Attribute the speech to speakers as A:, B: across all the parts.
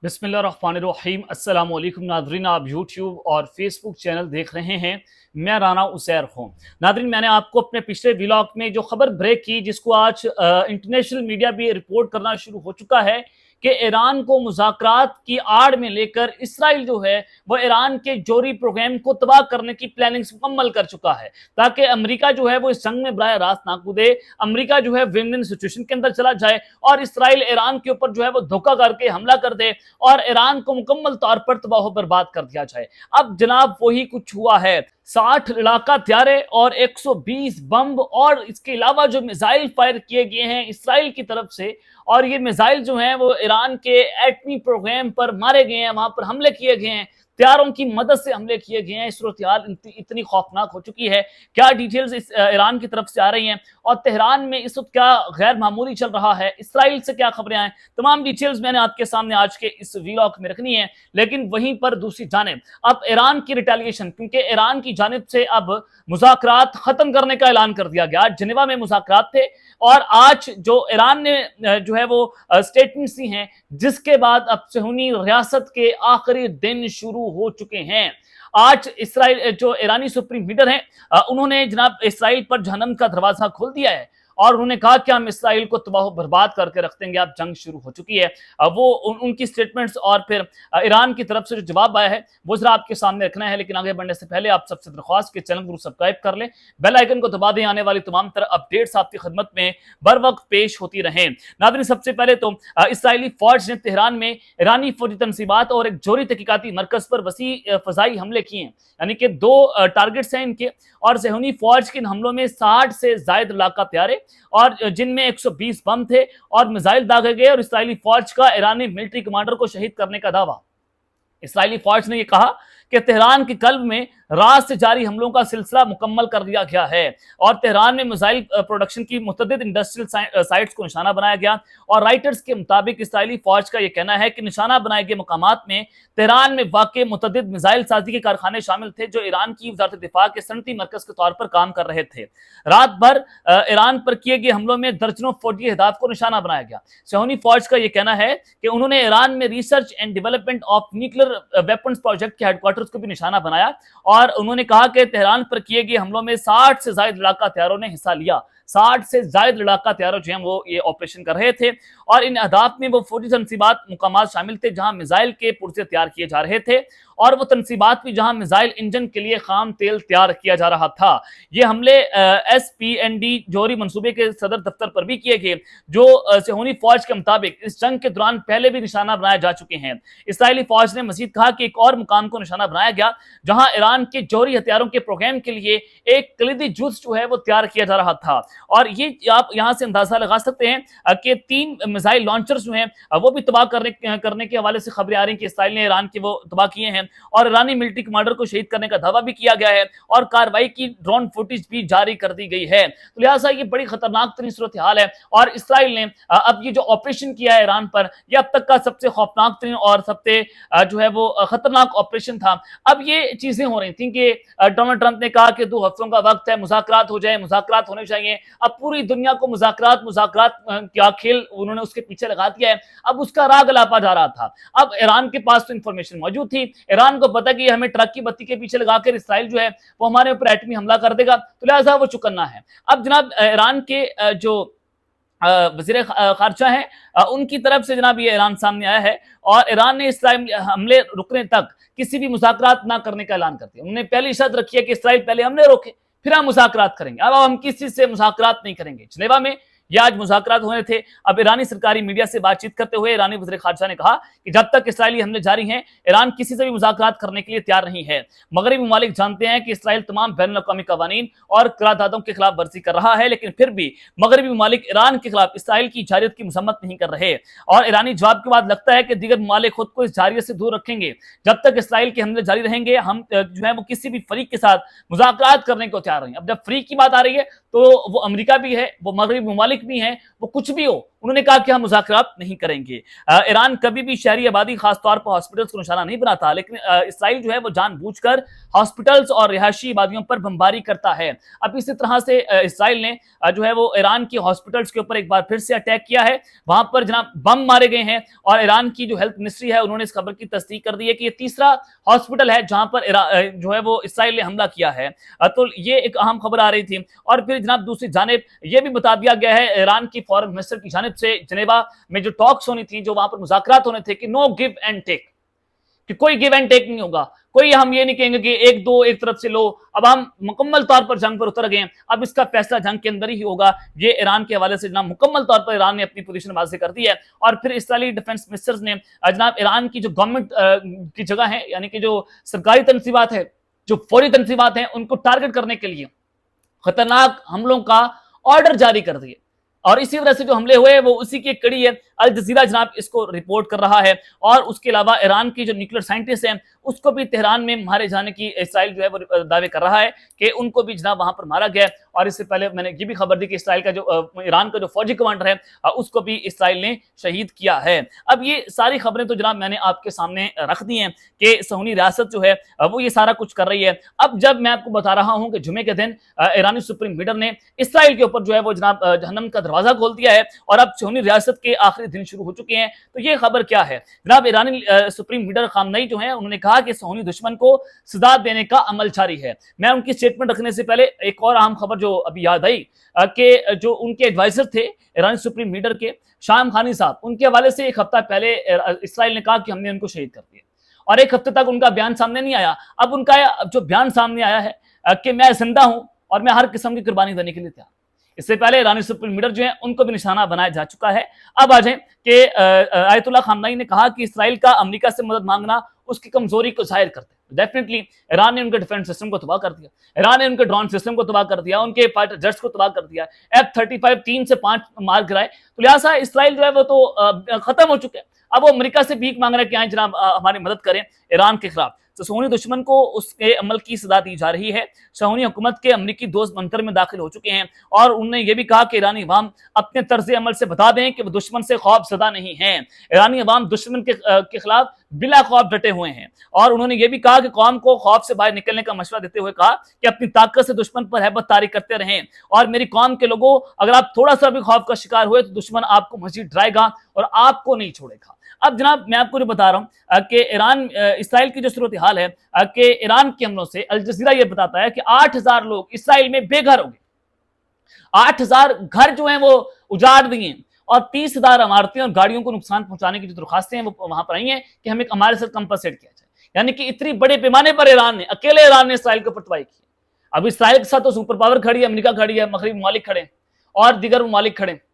A: बिस्मिल्लाहिर्रहमानिर्रहीम। अस्सलाम वालेकुम नादरीन, आप यूट्यूब और फेसबुक चैनल देख रहे हैं। मैं राना उसैर हूँ। नादरीन, मैंने आपको अपने पिछले व्लॉग में जो खबर ब्रेक की, जिसको आज इंटरनेशनल मीडिया भी रिपोर्ट करना शुरू हो चुका है कि ईरान को मुज़ाकरात की आड़ में लेकर इसराइल जो है वो ईरान के जौहरी प्रोग्राम को तबाह करने की प्लानिंग्स मुकम्मल कर चुका है, ताकि अमेरिका जो है वो इस जंग में बराह रास्त ना कूदे। अमेरिका जो है विन विन सिचुएशन के अंदर चला जाए और इसराइल ईरान के ऊपर जो है वो धोखा करके हमला कर दे और ईरान को मुकम्मल तौर पर तबाह बर्बाद कर दिया जाए। अब जनाब वही कुछ हुआ है। 60 लड़ाका हथियारे और 120 बम और इसके अलावा जो मिसाइल फायर किए गए हैं इसराइल की तरफ से, और ये मिसाइल जो हैं वो ईरान के एटमी प्रोग्राम पर मारे गए हैं, वहां पर हमले किए गए हैं, तैयारों की मदद से हमले किए गए हैं। सूरत हाल इतनी खौफनाक हो चुकी है। क्या डिटेल्स इस ईरान की तरफ से आ रही हैं और तेहरान में इस वक्त क्या गैर मामूली चल रहा है, इसराइल से क्या खबरें आए, तमाम डिटेल्स मैंने आपके सामने आज के इस व्लॉग में रखनी है। लेकिन वहीं पर दूसरी जानिब अब ईरान की रिटेलिएशन, क्योंकि ईरान की जानिब से अब मुज़ाकरात खत्म करने का ऐलान कर दिया गया। जिनेवा में मुज़ाकरात थे और आज जो ईरान ने जो है वो स्टेटमेंट्स दी हैं, जिसके बाद अब सहूनी रियासत के आखिरी दिन शुरू हो चुके हैं। आज इसराइल जो ईरानी सुप्रीम लीडर हैं उन्होंने जनाब इसराइल पर जहन्नम का दरवाजा खोल दिया है और उन्होंने कहा कि हम इसराइल को तबाह बर्बाद करके रख देंगे, अब जंग शुरू हो चुकी है। वो उनकी स्टेटमेंट्स और फिर ईरान की तरफ से जो जवाब आया है वो जरा आपके सामने रखना है। लेकिन आगे बढ़ने से पहले आप सबसे दरख्वास्त के चैनल को सब्सक्राइब कर लें, बेल आइकन को दबा दें, आने वाली तमाम तरह अपडेट्स आपकी खिदमत में बर वक्त पेश होती रहें। नाज़रीन, सबसे पहले तो इसराइली फौज ने तेहरान में ईरानी फौजी तनसीबात और एक जौहरी तहकीकाती मरकज पर वसी फजाई हमले किए हैं, यानी कि 2 टारगेट्स हैं इनके। और सहूनी फौज के इन हमलों में 60 से ज्यादा लड़ाका हथियारे और जिनमें 120 बम थे और मिसाइल दागे गए, और इसराइली फौज का ईरानी मिलिट्री कमांडर को शहीद करने का दावा। इसराइली फौज ने यह कहा कि तेहरान के कल्ब में रात से जारी हमलों का सिलसिला मुकम्मल कर दिया गया है और तेहरान में मिसाइल प्रोडक्शन की मुतअद्दिद इंडस्ट्रियल साइट्स को निशाना बनाया गया। और राइटर्स के मुताबिक इसराइली फौज का यह कहना है कि निशाना बनाए गए मकामात में तेहरान में वाक़ मुतअद्दिद मिसाइल साजी के कारखाने शामिल थे, जो ईरान की वज़ारत दिफा के सनती मरकज के तौर पर काम कर रहे थे। रात भर ईरान पर किए गए हमलों में दर्जनों फौजी अहदाफ को निशाना बनाया गया। सहूनी फौज का यह कहना है कि उन्होंने ईरान में research and development of nuclear weapons project के हेडक्वार्टर्स को भी निशाना बनाया और उन्होंने कहा कि तेहरान पर किए गए हमलों में 60 से ज्यादा लड़ाका हथियारों ने हिस्सा लिया। 60 से ज्यादा लड़ाका हथियारों जो हैं वो ये ऑपरेशन कर रहे थे और इन अहदाफ में वो फौजी तनसीबात मुकामात शामिल थे जहां मिसाइल के पुर्जे तैयार किए जा रहे थे, और वो तनसीबात भी जहां मिसाइल इंजन के लिए खाम तेल तैयार किया जा रहा था। ये हमले SPND जौहरी मंसूबे के सदर दफ्तर पर भी किए गए, जो सहूनी फौज के मुताबिक इस जंग के दौरान पहले भी निशाना बनाए जा चुके हैं। इसराइली फौज ने मजीद कहा कि एक और मुकाम को निशाना बनाया गया जहां ईरान के जौहरी हथियारों के प्रोग्राम के लिए एक कलीदी जुज जो है वो तैयार किया जा रहा था। और ये आप यहां से अंदाजा लगा सकते हैं कि 3 मिसाइल लॉन्चर्स जो हैं वो भी तबाह करने के हवाले से खबरें आ रही हैं कि इसराइल ने ईरान के वो तबाह किए हैं और ईरानी मिलिट्री कमांडर को शहीद करने का दावा भी किया गया है और कार्रवाई की ड्रोन फुटेज भी जारी कर दी गई है। तो लिहाजा ये बड़ी खतरनाक तरीन सूरत हाल है और इसराइल ने अब ये जो ऑपरेशन किया है ईरान पर, यह अब तक का सबसे खौफनाक तरीन और सबसे जो है वो खतरनाक ऑपरेशन था। अब ये चीजें हो रही थी कि डोनाल्ड ट्रंप ने कहा कि 2 हफ्तों का वक्त है, मुज़ाकरात हो जाए, मुज़ाकरात होने चाहिए। अब पूरी दुनिया को मुज़ाकरात क्या खेल उन्होंने उसके पीछे लगा दिया है। अब उसका राग लापा जा रहा था। अब ईरान के पास तो इंफॉर्मेशन मौजूद थी, ईरान को पता कि हमें ट्रक की बत्ती के पीछे लगाकर इसराइल जो है वो हमारे ऊपर एटमी हमला कर देगा, तो लिहाजा वो चुकन्ना है। अब जनाब ईरान के जो वज़ीर ख़ारजा हैं उनकी तरफ से जनाब ये ऐलान सामने आया है और ईरान ने इसराइल हमले रुकने तक किसी भी मुज़ाकरात ना करने का ऐलान कर दिया। उन्होंने पहली शर्त रखी है कि इसराइल पहले हमले रोके, फिर हम मुज़ाकरात करेंगे। अब हम किसी से मुज़ाकरात नहीं करेंगे। जिनेवा में ये आज मुज़ाकरात होने थे। अब ईरानी सरकारी मीडिया से बातचीत करते हुए ईरानी वज़ीर ख़ारजा ने कहा कि जब तक इसराइली हमले जारी हैं ईरान किसी से भी मुज़ाकरात करने के लिए तैयार नहीं है। मगरबी ममालिक जानते हैं कि इसराइल तमाम बैनुल अक़वामी क़वानीन और करारदादों के खिलाफ वर्जी कर रहा है, लेकिन फिर भी मगरबी ममालिक ईरान के खिलाफ इसराइल की जारियत की मजम्मत नहीं कर रहे और ईरानी जवाब के बाद लगता है कि दीगर ममालिक खुद को इस जारियत से दूर रखेंगे। जब तक इसराइल के हमले जारी रहेंगे हम जो है वो किसी भी फरीक के साथ मुज़ाकरात करने को तैयार नहीं। अब जब फरीक की बात आ रही है तो वो अमेरिका भी है, वो मगरबी ममालिक भी हैं, वो कुछ भी हो انہوں نے کہا کہ ہم مذاکرات نہیں کریں گے۔ ایران کبھی بھی شہری آبادی خاص طور پر ہاسپٹلز کو نشانہ نہیں بناتا، لیکن اسرائیل جو ہے وہ جان بوجھ کر ہاسپٹلز اور رہائشی آبادیوں پر بمباری کرتا ہے۔ اب اسی طرح سے اسرائیل نے جو ہے وہ ایران کی ہاسپٹلز کے اوپر ایک بار پھر سے اٹیک کیا ہے، وہاں پر جناب بم مارے گئے ہیں، اور ایران کی جو ہیلتھ منسٹری ہے انہوں نے اس خبر کی تصدیق کر دی ہے کہ یہ تیسرا ہاسپٹل ہے جہاں پر جو ہے وہ اسرائیل نے حملہ کیا ہے۔ تو یہ ایک اہم خبر آ رہی تھی۔ اور پھر جناب دوسری جانب یہ بھی بتا دیا گیا ہے ایران کی فارن منسٹر کی جانب سے جنیوا میں جو ٹاکس ہونی تھی، جو وہاں پر مذاکرات ہونے تھے، کہ نو گیو اینڈ ٹیک، کہ کوئی گیو اینڈ ٹیک نہیں ہوگا، کوئی ہم یہ نہیں کہیں گے کہ ایک دو ایک طرف سے لو، اب ہم مکمل طور پر جنگ پر اتر گئے ہیں، اب اس کا فیصلہ جنگ کے اندر ہی ہوگا۔ یہ ایران کے حوالے سے جناب مکمل طور پر ایران نے اپنی پوزیشن واضح کر دی ہے۔ اور پھر اسرائیلی ڈیفنس منسٹرز نے جناب ایران کی جو گورنمنٹ کی جگہ ہے، یعنی کہ جو سرکاری تنصیبات ہے، جو فوری تنصیبات ہیں، ان کو ٹارگٹ کرنے کے لیے خطرناک حملوں کا آرڈر جاری کر دیے، اور اسی وجہ سے جو حملے ہوئے وہ اسی کی ایک کڑی ہے۔ الجزیرہ جناب اس کو رپورٹ کر رہا ہے، اور اس کے علاوہ ایران کی جو نیوکلیر سائنٹسٹ ہیں اس کو بھی تہران میں مارے جانے کی اسرائیل جو ہے وہ دعوے کر رہا ہے کہ ان کو بھی جناب وہاں پر مارا گیا ہے۔ اور اس سے پہلے میں نے یہ بھی خبر دی کہ اسرائیل کا جو ایران کا جو فوجی کمانڈر ہے اس کو بھی اسرائیل نے شہید کیا ہے۔ اب یہ ساری خبریں تو جناب میں نے آپ کے سامنے رکھ دی ہیں کہ صہیونی ریاست جو ہے وہ یہ سارا کچھ کر رہی ہے۔ اب جب میں آپ کو بتا رہا ہوں کہ جمعے کے دن ایرانی سپریم لیڈر نے اسرائیل کے اوپر جو ہے وہ جناب جہنم کا دروازہ کھول دیا ہے، اور اب صہیونی ریاست کے آخری دن شروع ہو چکے ہیں، تو یہ خبر کیا ہے؟ جناب ایرانی سپریم لیڈر خامنئی جو ہیں انہوں نے کہا کہ صہیونی دشمن کو سزا دینے کا عمل جاری ہے۔ میں ان کی سٹیٹمنٹ رکھنے سے پہلے ایک اور اہم خبر جو ابھی یاد آئی کہ جو ان کے ایڈوائزر تھے ایرانی سپریم لیڈر کے، شام خانی صاحب، ان کے حوالے سے ایک ہفتہ پہلے اسرائیل نے کہا کہ ہم نے ان کو شہید کر دیا، اور ایک ہفتے تک ان کا بیان سامنے نہیں آیا۔ اب ان کا جو بیان سامنے آیا ہے کہ میں زندہ ہوں اور میں ہر قسم کی قربانی دینے کے لیے تیار ہوں۔ اس سے پہلے ایرانی سپریم لیڈر جو ہیں ان کو بھی نشانہ بنایا جا چکا ہے۔ اب آ جائیں کہ آیت اللہ خامنئی نے کہا کہ اسرائیل کا امریکہ سے مدد مانگنا اس کی کمزوری کو ظاہر کرتے ہیں۔ ڈیفینیٹلی ایران نے ان کے ڈیفنس سسٹم کو تباہ کر دیا، ایران نے ان کے ڈرون سسٹم کو تباہ کر دیا، ان کے فائٹر جیٹس کو تباہ کر دیا، F-35 3 سے 5 مار گرائے، تو لہٰذا اسرائیل جو ہے وہ تو ختم ہو چکے ہیں۔ اب وہ امریکہ سے بھیک مانگ رہے کہ آئیں جناب ہماری مدد کریں ایران کے خلاف۔ تو صہیونی دشمن کو اس کے عمل کی سزا دی جا رہی ہے۔ صہیونی حکومت کے امریکی دوست بنکر میں داخل ہو چکے ہیں، اور انہوں نے یہ بھی کہا کہ ایرانی عوام اپنے طرز عمل سے بتا دیں کہ وہ دشمن سے خوف زدہ نہیں ہیں۔ ایرانی عوام دشمن کے خلاف بلا خوف ڈٹے ہوئے ہیں، اور انہوں نے یہ بھی کہا کہ قوم کو خوف سے باہر نکلنے کا مشورہ دیتے ہوئے کہا کہ اپنی طاقت سے دشمن پر ہیبت طاری کرتے رہیں، اور میری قوم کے لوگوں اگر آپ تھوڑا سا بھی خوف کا شکار ہوئے تو دشمن آپ کو مزید ڈرائے گا اور آپ کو نہیں چھوڑے گا۔ اب جناب میں آپ کو جو بتا رہا ہوں کہ ایران اسرائیل کی جو صورتحال ہے کہ ایران کے حملوں سے الجزیرہ یہ بتاتا ہے کہ 8000 لوگ اسرائیل میں بے گھر ہو گئے، 8000 گھر جو ہیں وہ اجاڑ دیے، اور 30,000 عمارتیں اور گاڑیوں کو نقصان پہنچانے کی جو درخواستیں ہیں وہ وہاں پر آئی ہیں کہ ہمیں ہمارے ساتھ کمپنسیٹ کیا جائے۔ یعنی کہ اتنی بڑے پیمانے پر اکیلے ایران نے اسرائیل کے اوپر تباہی کی۔ اب اسرائیل کے ساتھ تو سپر پاور کھڑی ہے، امریکہ کھڑی ہے، مغربی ممالک کھڑے ہیں، اور دیگر ممالک کھڑے ہیں۔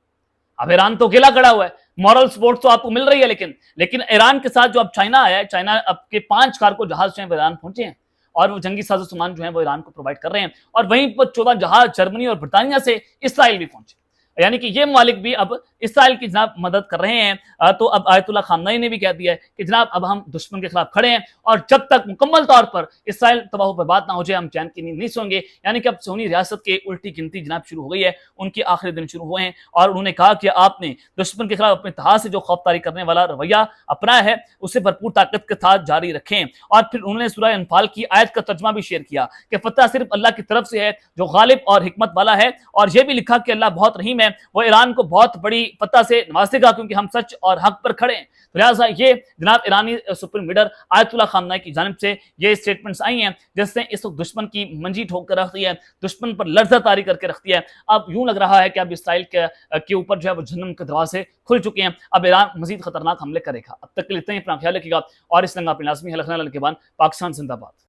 A: اب ایران تو اکیلا کھڑا ہوا ہے، مورل سپورٹ تو آپ کو مل رہی ہے، لیکن ایران کے ساتھ جو اب چائنا آیا ہے، چائنا اب کے 5 کارگو جہاز جو ہیں وہ ایران پہنچے ہیں، اور وہ جنگی ساز و سامان جو ہیں وہ ایران کو پرووائڈ کر رہے ہیں، اور وہیں پر 14 جہاز جرمنی اور برطانیہ سے اسرائیل بھی پہنچے، یعنی کہ یہ ممالک بھی اب اسرائیل کی جناب مدد کر رہے ہیں۔ تو اب آیت اللہ خامنئی نے بھی کہہ دیا ہے کہ جناب اب ہم دشمن کے خلاف کھڑے ہیں، اور جب تک مکمل طور پر اسرائیل تباہ و برباد نہ ہو جائے ہم چین کی نیند نہیں سوئیں گے۔ یعنی کہ اب صہیونی ریاست کے الٹی گنتی جناب شروع ہو گئی ہے، ان کے آخری دن شروع ہوئے ہیں، اور انہوں نے کہا کہ آپ نے دشمن کے خلاف اپنے اتحاد سے جو خوف طاری کرنے والا رویہ اپنایا ہے اسے بھرپور طاقت کے ساتھ جاری رکھیں۔ اور پھر انہوں نے سورہ انفال کی آیت کا ترجمہ بھی شیئر کیا کہ فتح صرف اللہ کی طرف سے ہے جو غالب اور حکمت والا ہے، اور یہ بھی لکھا کہ اللہ بہت رحیم ہے، وہ ایران کو بہت بڑی فتح سے نوازے گا کیونکہ ہم سچ اور حق پر کھڑے ہیں۔ تو لہٰذا یہ جناب ایرانی سپریم لیڈر آیت اللہ خامنئی کی جانب سے یہ اسٹیٹمنٹس آئی ہیں جس نے اس وقت دشمن کی منجی ٹھوک کر رکھ دی ہے، دشمن پر لرزہ طاری کر کے رکھ دیا ہے۔ اب یوں لگ رہا ہے کہ اب اسرائیل کے اوپر جو ہے وہ جہنم کے دروازے کھل چکے ہیں، اب ایران مزید خطرناک حملے کرے گا۔ اب تک کے لیے اتنا ہی، اپنا خیال رکھیے گا، اور اس لنگا پہ لازمی ہے لکھنا کے بعد پاکستان زندہ باد۔